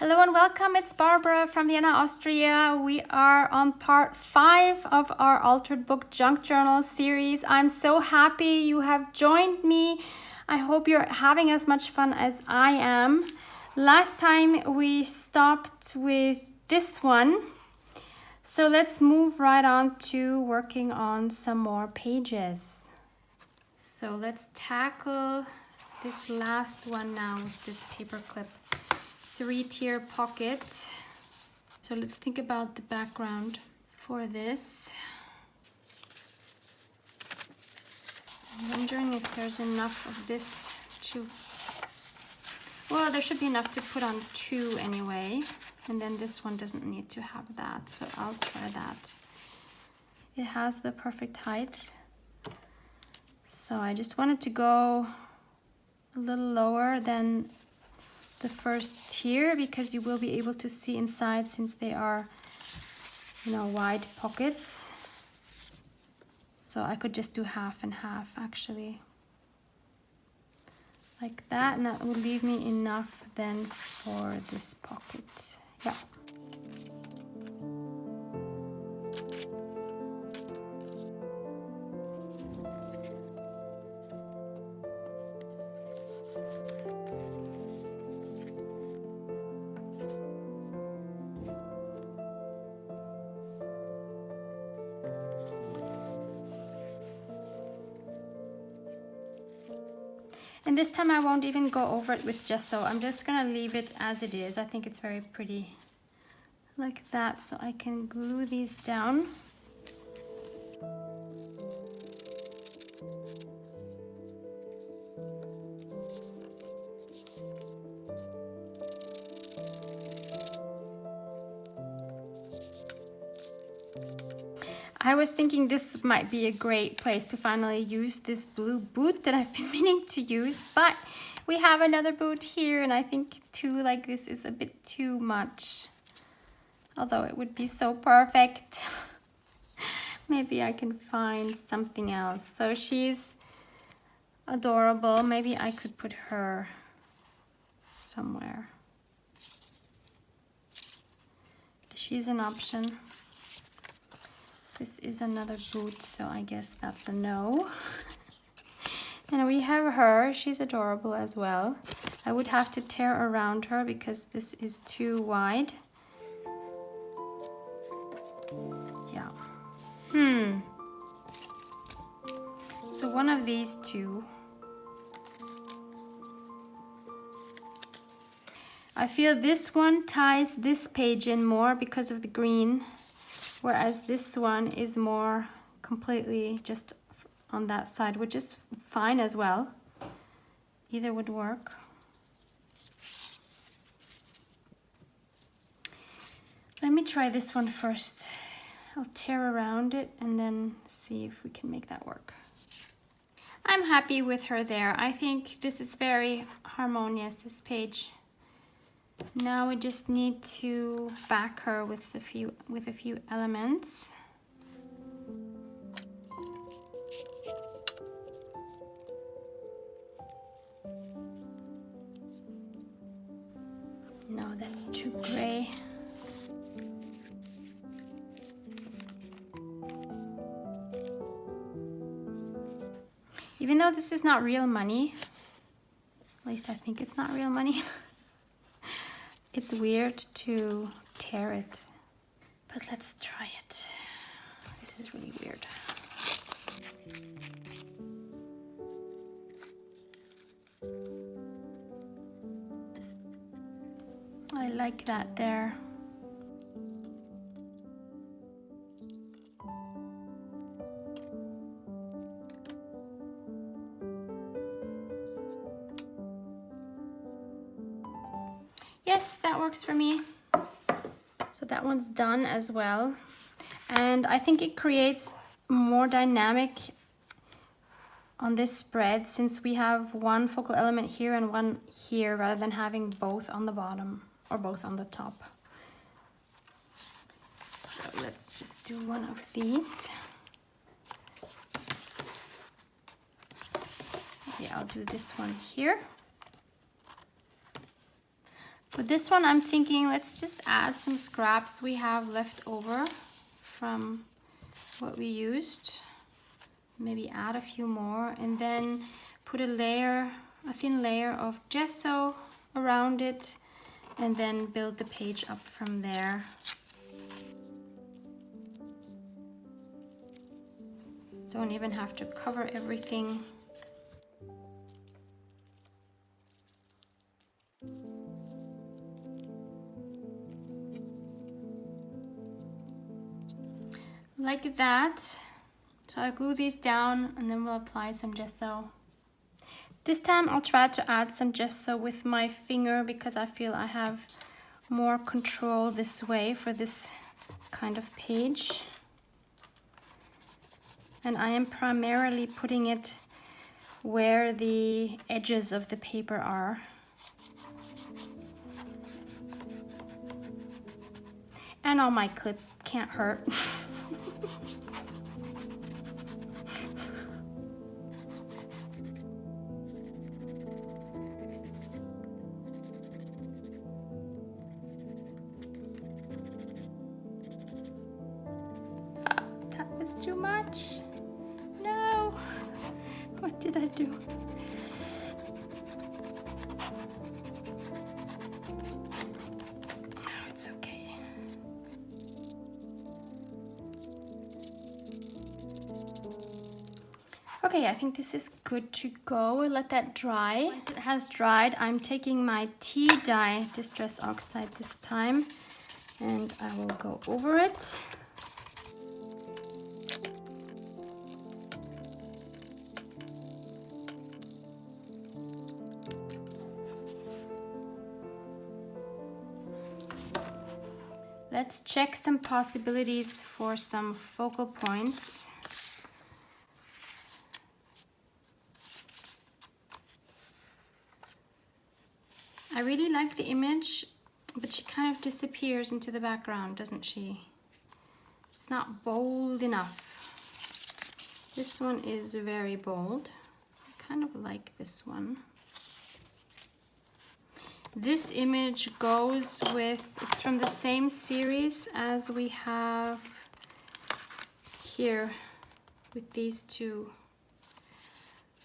Hello and welcome, it's Barbara from Vienna, Austria. We are on part 5 of our Altered Book Junk Journal series. I'm so happy you have joined me. I hope you're having as much fun as I am. Last time we stopped with this one, so let's move right on to working on some more pages. So let's tackle this last one now with this paper clip. 3-tier pocket. So let's think about the background for this. I'm wondering if there's enough of this to, well, there should be enough to put on 2 anyway. And then this one doesn't need to have that, so I'll try that. It has the perfect height. So I just wanted to go a little lower than the first tier because you will be able to see inside since they are, wide pockets. So I could just do half and half actually. Like that, and that will leave me enough then for this pocket. Yeah. And this time I won't even go over it with gesso. I'm just gonna leave it as it is. I think it's very pretty like that. So I can glue these down. I was thinking this might be a great place to finally use this blue boot that I've been meaning to use, but we have another boot here and I think 2 like this is a bit too much. Although it would be so perfect. Maybe I can find something else. So she's adorable. Maybe I could put her somewhere. She's an option. This is another boot, so I guess that's a no. And we have her. She's adorable as well. I would have to tear around her because this is too wide. Yeah. So one of these 2. I feel this one ties this page in more because of the green, whereas this one is more completely just on that side, which is fine as well. Either would work. Let me try this one first. I'll tear around it and then see if we can make that work. I'm happy with her there. I think this is very harmonious, this page. Now we just need to back her with a few elements. No, that's too gray. Even though this is not real money, at least I think it's not real money, it's weird to tear it, but let's try it. This is really weird. I like that there. Yes, that works for me. So that one's done as well. And I think it creates more dynamic on this spread since we have one focal element here and one here rather than having both on the bottom or both on the top. So let's just do one of these. Okay, I'll do this one here. For this one, I'm thinking let's just add some scraps we have left over from what we used. Maybe add a few more and then put a thin layer of gesso around it and then build the page up from there. Don't even have to cover everything. Like that. So I'll glue these down and then we'll apply some gesso. This time I'll try to add some gesso with my finger because I feel I have more control this way for this kind of page. And I am primarily putting it where the edges of the paper are. And on my clip, can't hurt. That was too much. No, what did I do? Okay, I think this is good to go. We'll let that dry. Once it has dried, I'm taking my tea dye Distress Oxide this time, and I will go over it. Let's check some possibilities for some focal points. I really like the image, but she kind of disappears into the background, doesn't she? It's not bold enough. This one is very bold. I kind of like this one. This image goes with, it's from the same series as we have here with these two.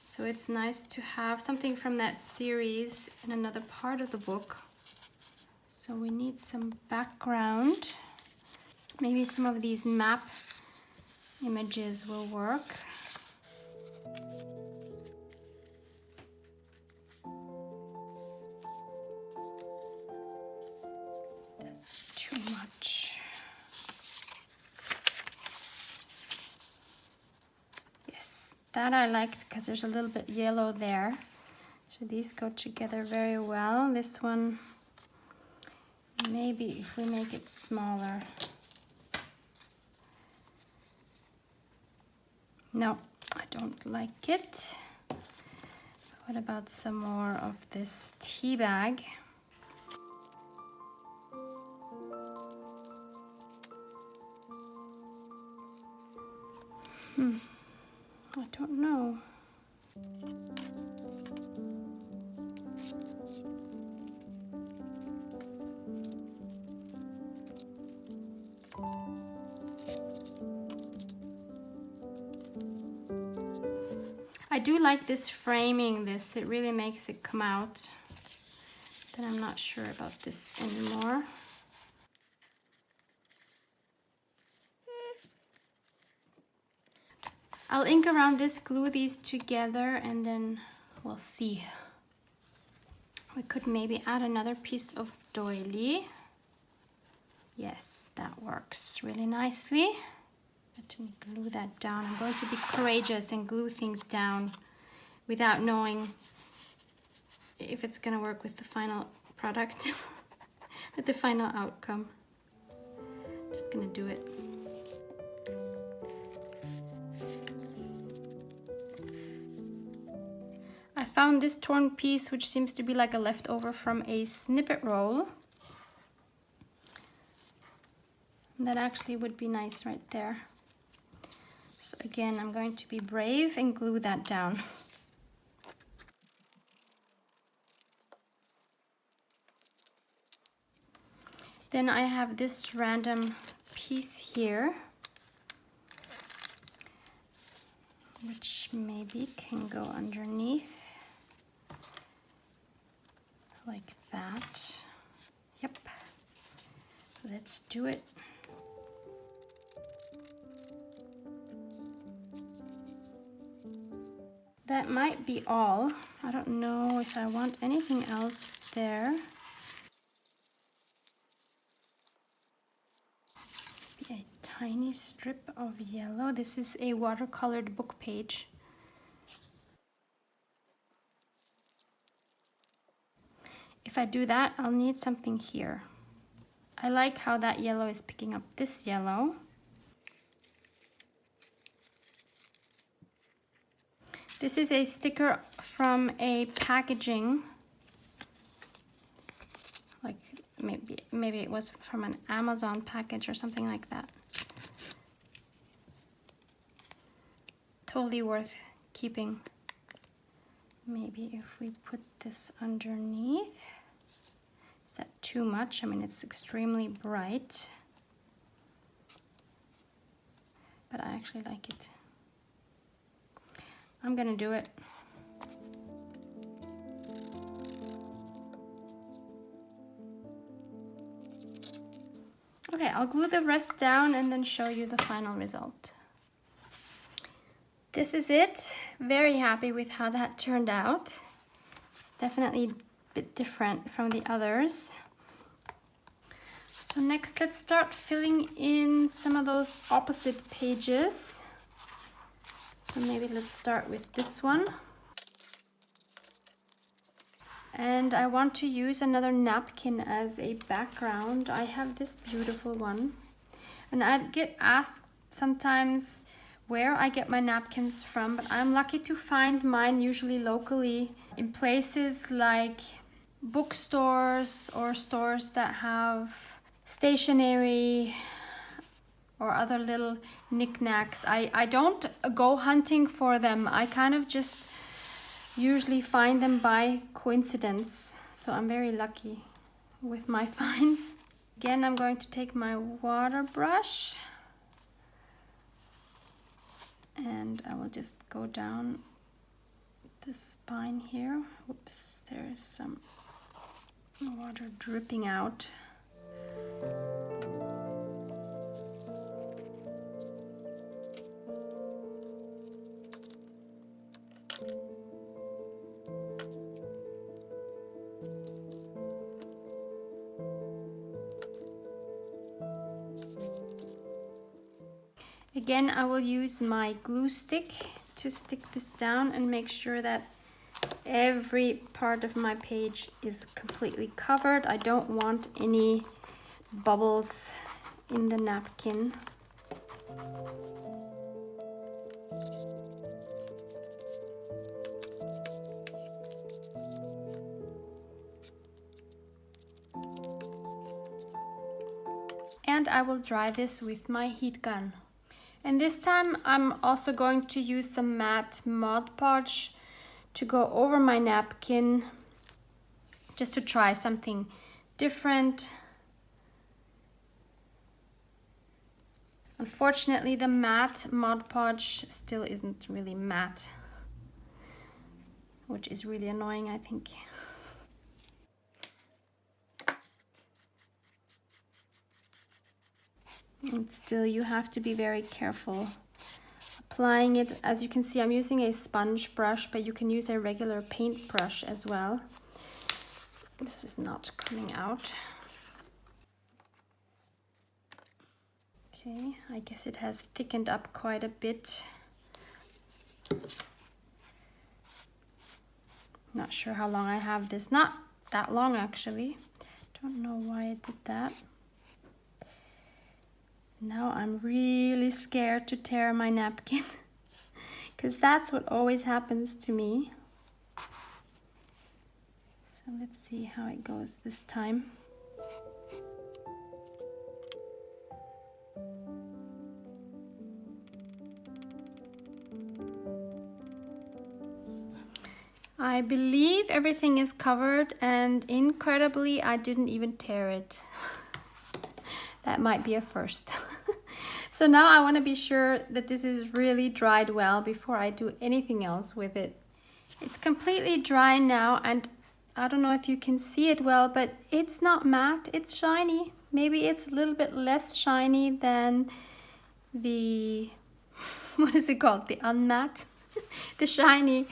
So it's nice to have something from that series in another part of the book. So we need some background. Maybe some of these map images will work. That's too much. That I like because there's a little bit yellow there. So these go together very well. This one, maybe if we make it smaller. No, I don't like it. What about some more of this tea bag? I don't know. I do like this framing this. It really makes it come out. Then I'm not sure about this anymore. I'll ink around this, glue these together, and then we'll see. We could maybe add another piece of doily. Yes, that works really nicely. Let me glue that down. I'm going to be courageous and glue things down without knowing if it's gonna work with the final product, with the final outcome. Just gonna do it. I found this torn piece, which seems to be like a leftover from a snippet roll. That actually would be nice right there. So again, I'm going to be brave and glue that down. Then I have this random piece here, which maybe can go underneath like that. Yep, let's do it. That might be all. I don't know if I want anything else there. A tiny strip of yellow. This is a watercolored book page. If I do that, I'll need something here. I like how that yellow is picking up this yellow. This is a sticker from a packaging. Like maybe it was from an Amazon package or something like that. Totally worth keeping. Maybe if we put this underneath. Is that too much? I mean, it's extremely bright, but I actually like it. I'm gonna do it. Okay, I'll glue the rest down and then show you the final result. This is it. Very happy with how that turned out. It's definitely a bit different from the others. So next, let's start filling in some of those opposite pages. So maybe let's start with this one. And I want to use another napkin as a background. I have this beautiful one. And I get asked sometimes where I get my napkins from, but I'm lucky to find mine usually locally in places like bookstores or stores that have stationery or other little knickknacks. I don't go hunting for them. I kind of just usually find them by coincidence. So I'm very lucky with my finds. Again, I'm going to take my water brush and I will just go down the spine here. Whoops, there's some water dripping out. Again, I will use my glue stick to stick this down and make sure that every part of my page is completely covered. I don't want any bubbles in the napkin. And I will dry this with my heat gun. And this time I'm also going to use some matte Mod Podge to go over my napkin, just to try something different. Unfortunately, the matte Mod Podge still isn't really matte, which is really annoying, I think. And still, you have to be very careful applying it. As you can see, I'm using a sponge brush, but you can use a regular paint brush as well. This is not coming out. Okay, I guess it has thickened up quite a bit. Not sure how long I have this. Not that long, actually. Don't know why I did that. Now I'm really scared to tear my napkin because that's what always happens to me. So let's see how it goes this time. I believe everything is covered, and incredibly I didn't even tear it. That might be a first. So now I want to be sure that this is really dried well before I do anything else with it. It's completely dry now, and I don't know if you can see it well, but it's not matte, it's shiny. Maybe it's a little bit less shiny than the, what is it called? The unmatte? The shiny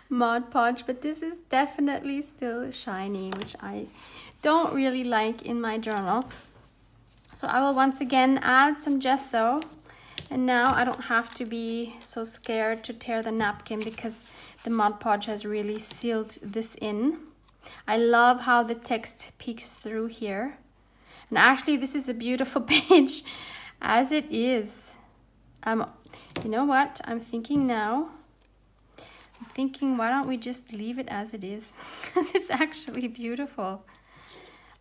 Mod Podge, but this is definitely still shiny, which I don't really like in my journal. So I will once again add some gesso, and now I don't have to be so scared to tear the napkin because the Mod Podge has really sealed this in. I love how the text peeks through here. And actually this is a beautiful page as it is. You know what? I'm thinking why don't we just leave it as it is? Because it's actually beautiful.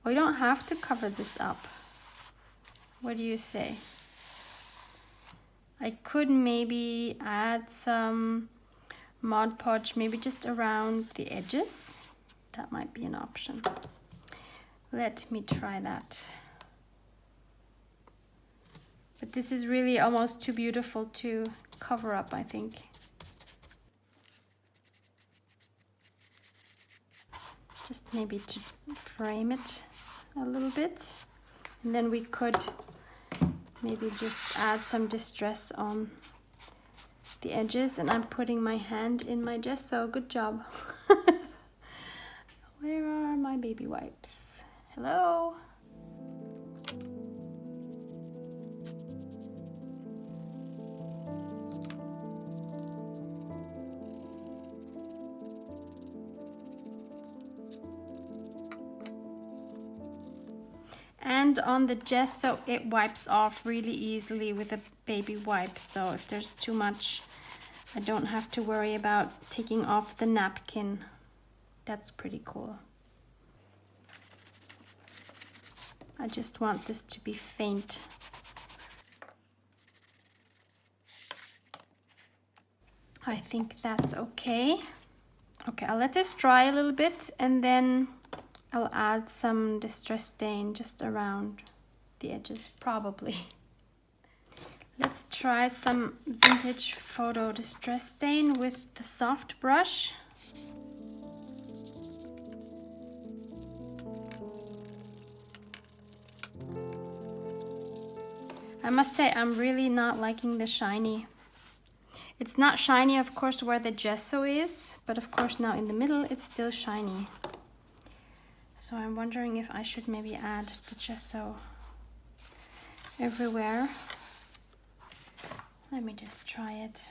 We don't have to cover this up. What do you say? I could maybe add some Mod Podge, maybe just around the edges. That might be an option. Let me try that. But this is really almost too beautiful to cover up, I think. Just maybe to frame it a little bit. And then we could maybe just add some distress on the edges. And I'm putting my hand in my gesso. Good job. Where are my baby wipes? Hello? And on the gesso, it wipes off really easily with a baby wipe. So if there's too much, I don't have to worry about taking off the napkin. That's pretty cool. I just want this to be faint. I think that's okay. Okay, I'll let this dry a little bit and then I'll add some distress stain just around the edges, probably. Let's try some vintage photo distress stain with the soft brush. I must say I'm really not liking the shiny. It's not shiny, of course, where the gesso is, but of course now in the middle it's still shiny. So I'm wondering if I should maybe add the gesso everywhere. Let me just try it.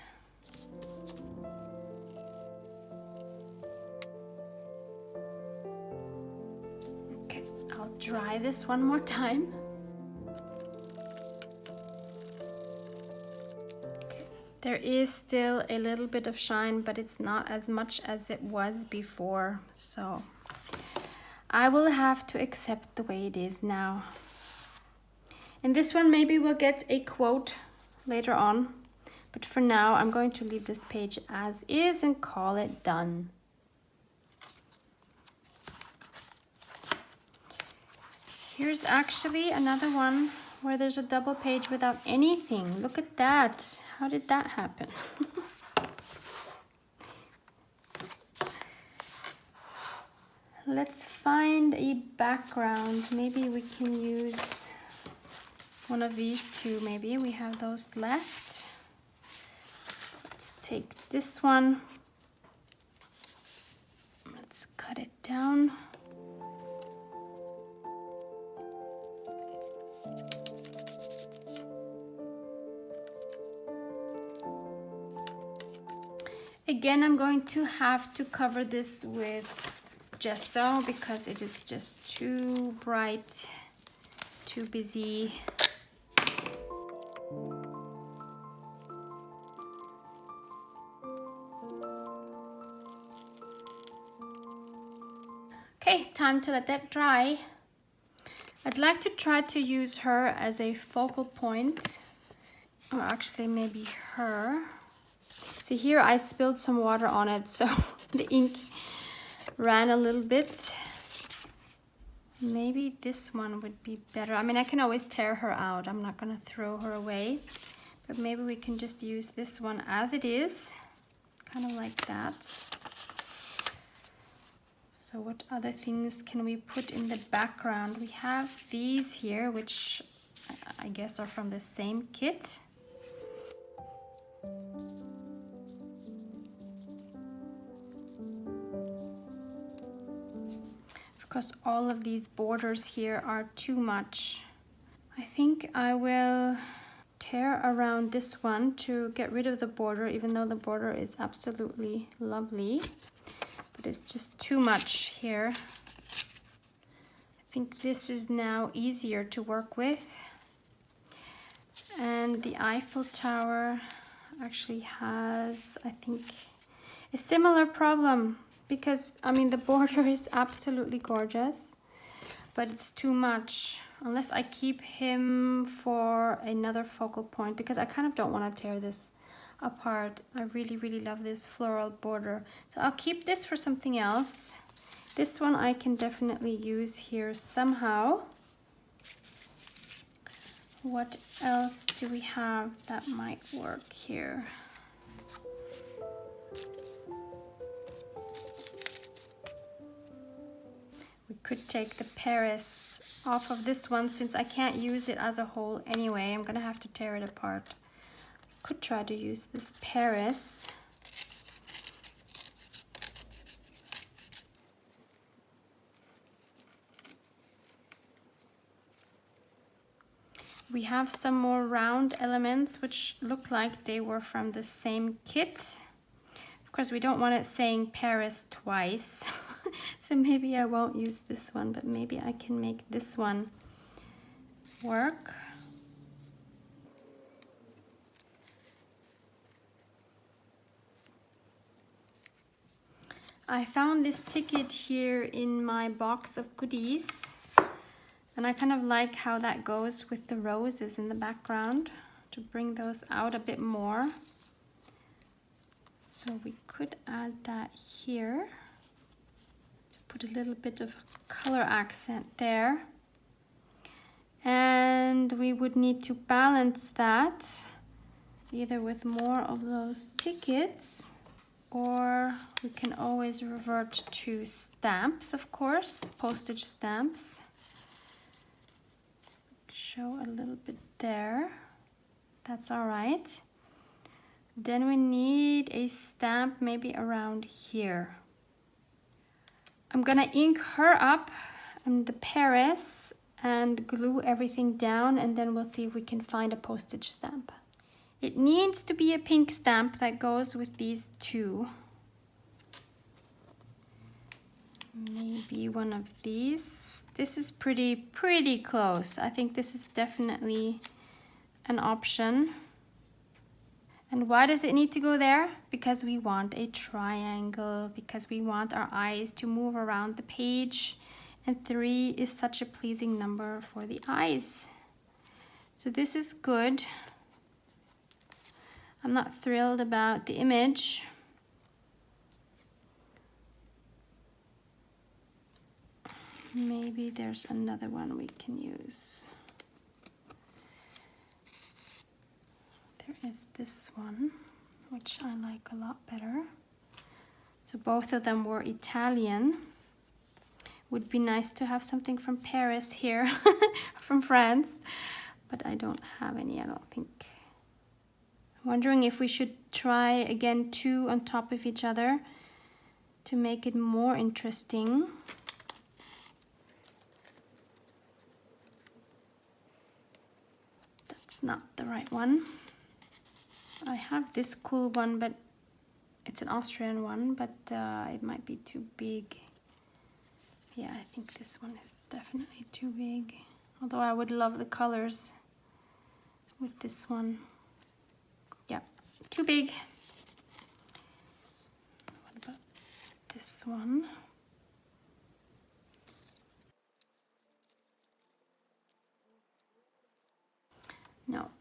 Okay, I'll dry this one more time. Okay, there is still a little bit of shine, but it's not as much as it was before, so I will have to accept the way it is now. In this one, maybe we'll get a quote later on, but for now, I'm going to leave this page as is and call it done. Here's actually another one where there's a double page without anything. Look at that. How did that happen? Let's find a background. Maybe we can use one of these two. Maybe we have those left. Let's take this one. Let's cut it down. Again, I'm going to have to cover this with gesso because it is just too bright, too busy. Okay, time to let that dry. I'd like to try to use her as a focal point, or actually maybe her. See, here I spilled some water on it, so the ink ran a little bit. Maybe this one would be better. I mean, I can always tear her out. I'm not gonna throw her away, but maybe we can just use this one as it is, kind of like that. So what other things can we put in the background? We have these here, which I guess are from the same kit. Because all of these borders here are too much. I think I will tear around this one to get rid of the border, even though the border is absolutely lovely. But it's just too much here. I think this is now easier to work with. And the Eiffel Tower actually has, I think, a similar problem. Because, I mean, the border is absolutely gorgeous, but it's too much. Unless I keep him for another focal point, because I kind of don't want to tear this apart. I really, really love this floral border. So I'll keep this for something else. This one I can definitely use here somehow. What else do we have that might work here? We could take the Paris off of this one, since I can't use it as a whole anyway. I'm gonna have to tear it apart. Could try to use this Paris. We have some more round elements which look like they were from the same kit. Of course, we don't want it saying Paris twice. So maybe I won't use this one, but maybe I can make this one work. I found this ticket here in my box of goodies, and I kind of like how that goes with the roses in the background to bring those out a bit more. So we could add that here. Put a little bit of color accent there. And we would need to balance that either with more of those tickets, or we can always revert to stamps, of course, postage stamps. Show a little bit there. That's all right. Then we need a stamp maybe around here. I'm gonna ink her up in the Paris and glue everything down, and then we'll see if we can find a postage stamp. It needs to be a pink stamp that goes with these two. Maybe one of these. This is pretty close. I think this is definitely an option. And why does it need to go there? Because we want a triangle, because we want our eyes to move around the page. And 3 is such a pleasing number for the eyes. So this is good. I'm not thrilled about the image. Maybe there's another one we can use. There is this one, which I like a lot better. So both of them were Italian. Would be nice to have something from Paris here, from France, but I don't have any, I don't think. I'm wondering if we should try again 2 on top of each other to make it more interesting. That's not the right one. I have this cool one, but it's an Austrian one, but it might be too big. Yeah, I think this one is definitely too big. Although I would love the colors with this one. Yeah, too big. What about this one? No,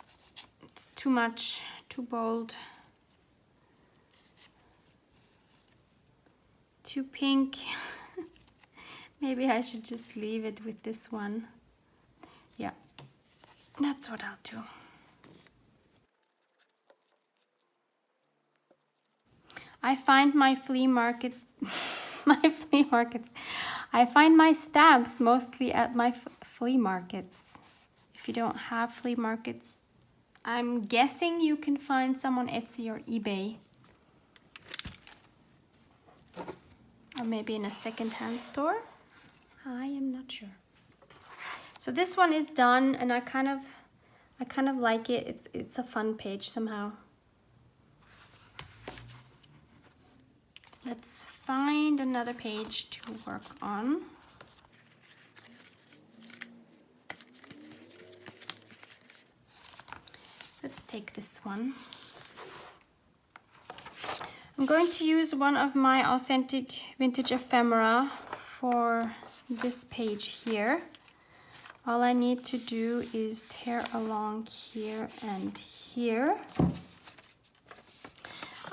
it's too much, too bold. Too pink. Maybe I should just leave it with this one. Yeah, that's what I'll do. I find my flea markets, I find my stamps mostly at my flea markets. If you don't have flea markets, I'm guessing you can find some on Etsy or eBay. Or maybe in a second-hand store. I am not sure. So this one is done, and I kind of like it. It's a fun page somehow. Let's find another page to work on. Let's take this one. I'm going to use one of my authentic vintage ephemera for this page here. All I need to do is tear along here and here.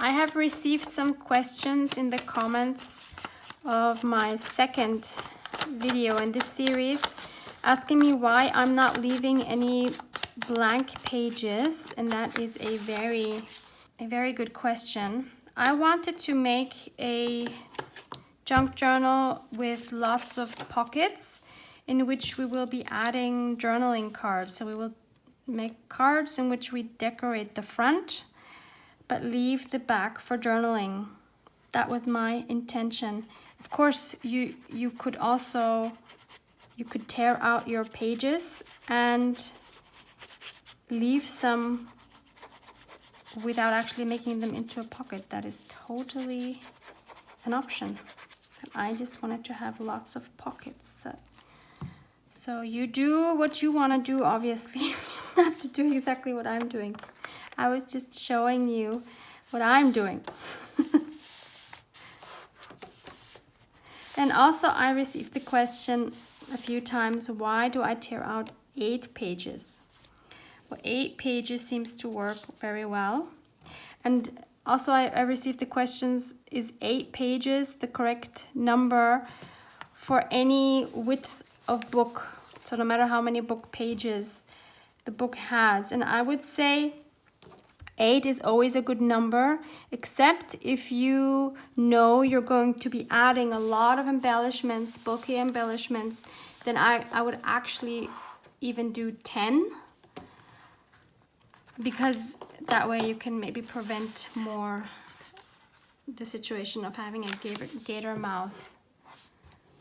I have received some questions in the comments of my second video in this series asking me why I'm not leaving any blank pages, and that is a very good question. I wanted to make a junk journal with lots of pockets in which we will be adding journaling cards. So we will make cards in which we decorate the front but leave the back for journaling. That was my intention. Of course, you could tear out your pages and leave some without actually making them into a pocket. That is totally an option. I just wanted to have lots of pockets. So you do what you want to do, obviously. You don't have to do exactly what I'm doing. I was just showing you what I'm doing. And also I received the question a few times, why do I tear out 8 pages? Well, 8 pages seems to work very well. And also I received the questions, is 8 pages the correct number for any width of book? So no matter how many book pages the book has. And I would say 8 is always a good number, except if you know you're going to be adding a lot of embellishments, bulky embellishments, then I would actually even do 10, because that way you can maybe prevent more the situation of having a gator mouth.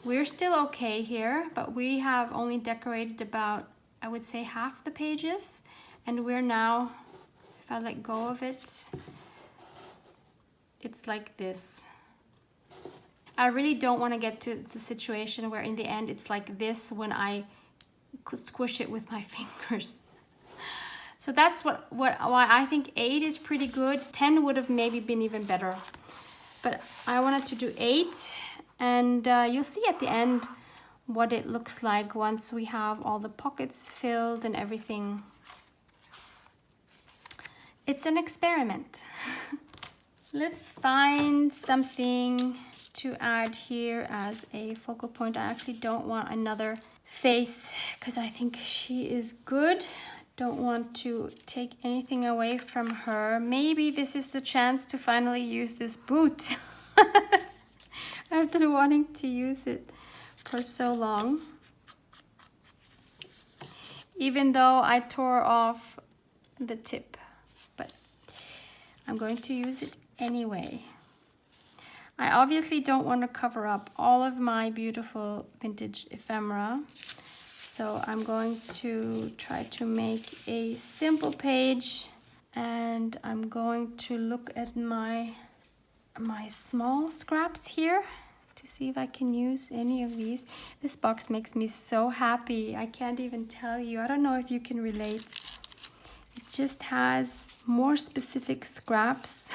We're still okay here, but we have only decorated about, I would say, half the pages, and we're now, if I let go of it, it's like this. I really don't want to get to the situation where in the end it's like this when I could squish it with my fingers. So that's why I think 8 is pretty good. 10 would have maybe been even better. But I wanted to do 8, and you'll see at the end what it looks like once we have all the pockets filled and everything. It's an experiment. Let's find something to add here as a focal point. I actually don't want another face because I think she is good. Don't want to take anything away from her. Maybe this is the chance to finally use this boot. I've been wanting to use it for so long. Even though I tore off the tip, but I'm going to use it anyway. I obviously don't want to cover up all of my beautiful vintage ephemera. So I'm going to try to make a simple page, and I'm going to look at my small scraps here to see if I can use any of these. This box makes me so happy. I can't even tell you. I don't know if you can relate. It just has more specific scraps.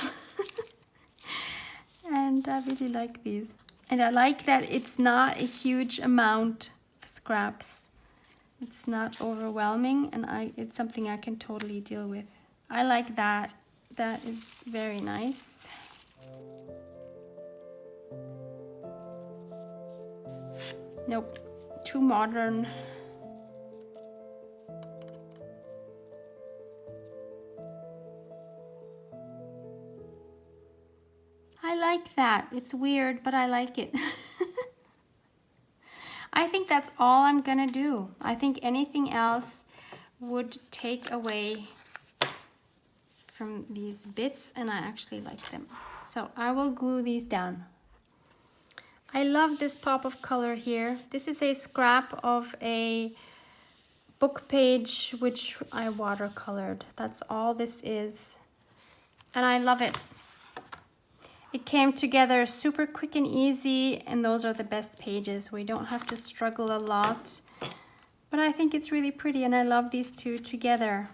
And I really like these. And I like that it's not a huge amount of scraps. It's not overwhelming, and it's something I can totally deal with. I like that. That is very nice. Nope, too modern. I like that. It's weird, but I like it. I think that's all I'm gonna do. I think anything else would take away from these bits, and I actually like them. So I will glue these down. I love this pop of color here. This is a scrap of a book page which I watercolored. That's all this is. And I love it. It came together super quick and easy, and those are the best pages. We don't have to struggle a lot. But I think it's really pretty, and I love these two together.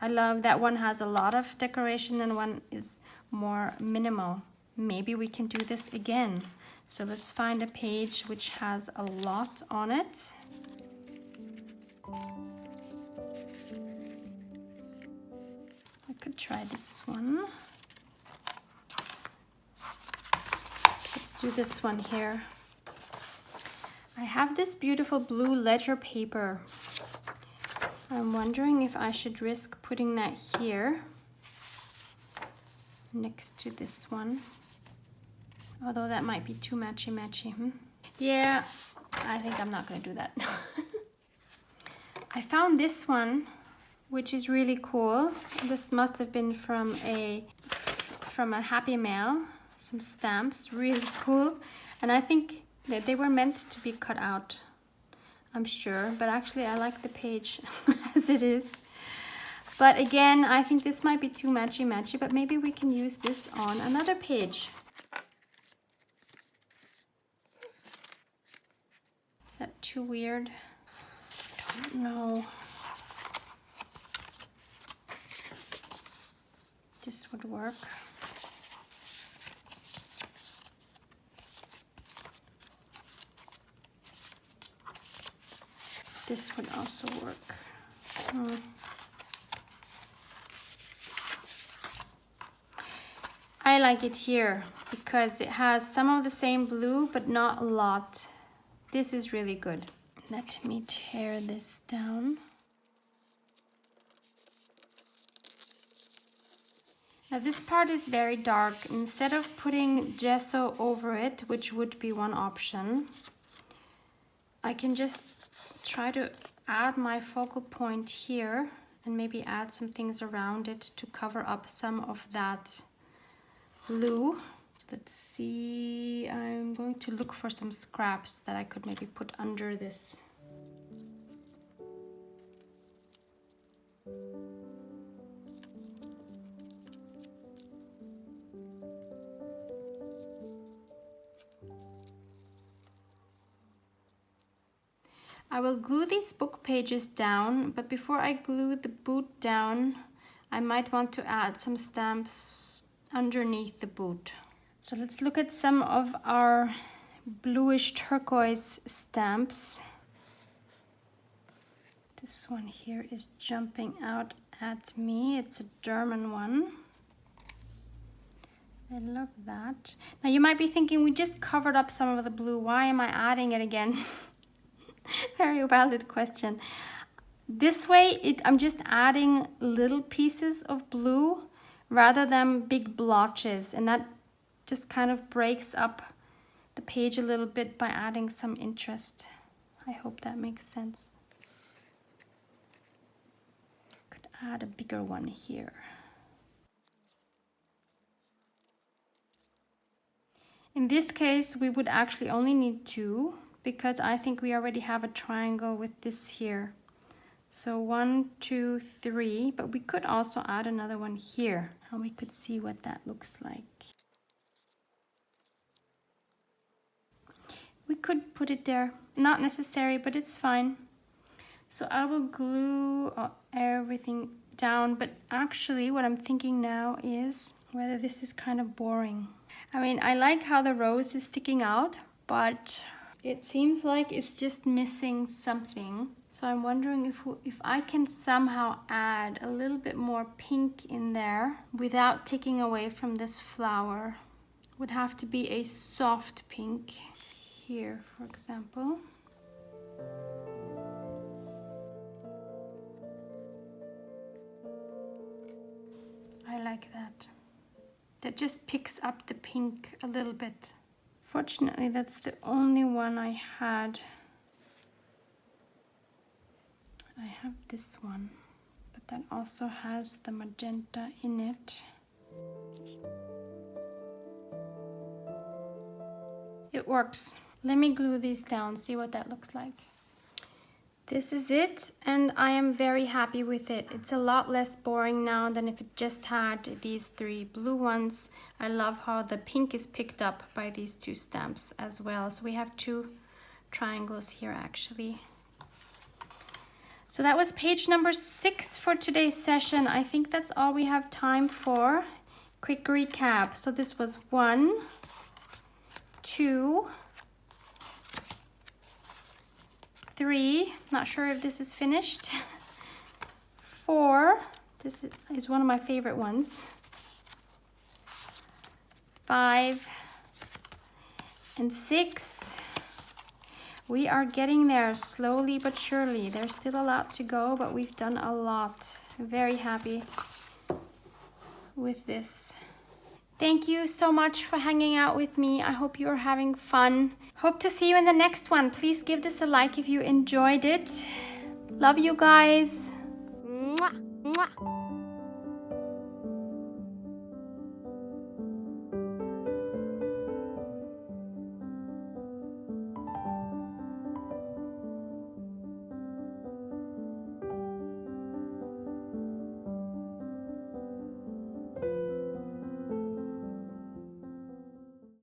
I love that one has a lot of decoration and one is more minimal. Maybe we can do this again. So let's find a page which has a lot on it. I could try this one. Let's do this one here. I have this beautiful blue ledger paper. I'm wondering if I should risk putting that here next to this one. Although that might be too matchy-matchy. Yeah, I think I'm not gonna do that. I found this one, which is really cool. This must have been from a Happy Mail. Some stamps, really cool. And I think that they were meant to be cut out, I'm sure. But actually I like the page as it is. But again, I think this might be too matchy-matchy, but maybe we can use this on another page. Is that too weird? I don't know. This would work. This would also work. I like it here because it has some of the same blue, but not a lot. This is really good. Let me tear this down. Now this part is very dark. Instead of putting gesso over it, which would be one option, I can just try to add my focal point here and maybe add some things around it to cover up some of that blue. So let's see, I'm going to look for some scraps that I could maybe put under this. I will glue these book pages down, but before I glue the boot down, I might want to add some stamps underneath the boot. So let's look at some of our bluish turquoise stamps. This one here is jumping out at me. It's a German one. I love that. Now you might be thinking, we just covered up some of the blue. Why am I adding it again? Very valid question. This way, I'm just adding little pieces of blue rather than big blotches, and that just kind of breaks up the page a little bit by adding some interest. I hope that makes sense. Could add a bigger one here. In this case, we would actually only need 2, because I think we already have a triangle with this here. So 1, 2, 3, but we could also add another one here, and we could see what that looks like. We could put it there, not necessary, but it's fine. So I will glue everything down, but actually what I'm thinking now is whether this is kind of boring. I mean, I like how the rose is sticking out, but it seems like it's just missing something. So I'm wondering if I can somehow add a little bit more pink in there without taking away from this flower. Would have to be a soft pink here, for example. I like that. That just picks up the pink a little bit. Fortunately, that's the only one I had. I have this one, but that also has the magenta in it. It works. Let me glue these down, see what that looks like. This is it, and I am very happy with it. It's a lot less boring now than if it just had these 3 blue ones. I love how the pink is picked up by these 2 stamps as well. So we have 2 triangles here actually. So that was page number 6 for today's session. I think that's all we have time for. Quick recap. So this was 1, 2, 3, not sure if this is finished. 4, this is one of my favorite ones. 5 and 6. We are getting there slowly but surely. There's still a lot to go, but we've done a lot. I'm very happy with this. Thank you so much for hanging out with me. I hope you're having fun. Hope to see you in the next one. Please give this a like if you enjoyed it. Love you guys. Mwah, mwah.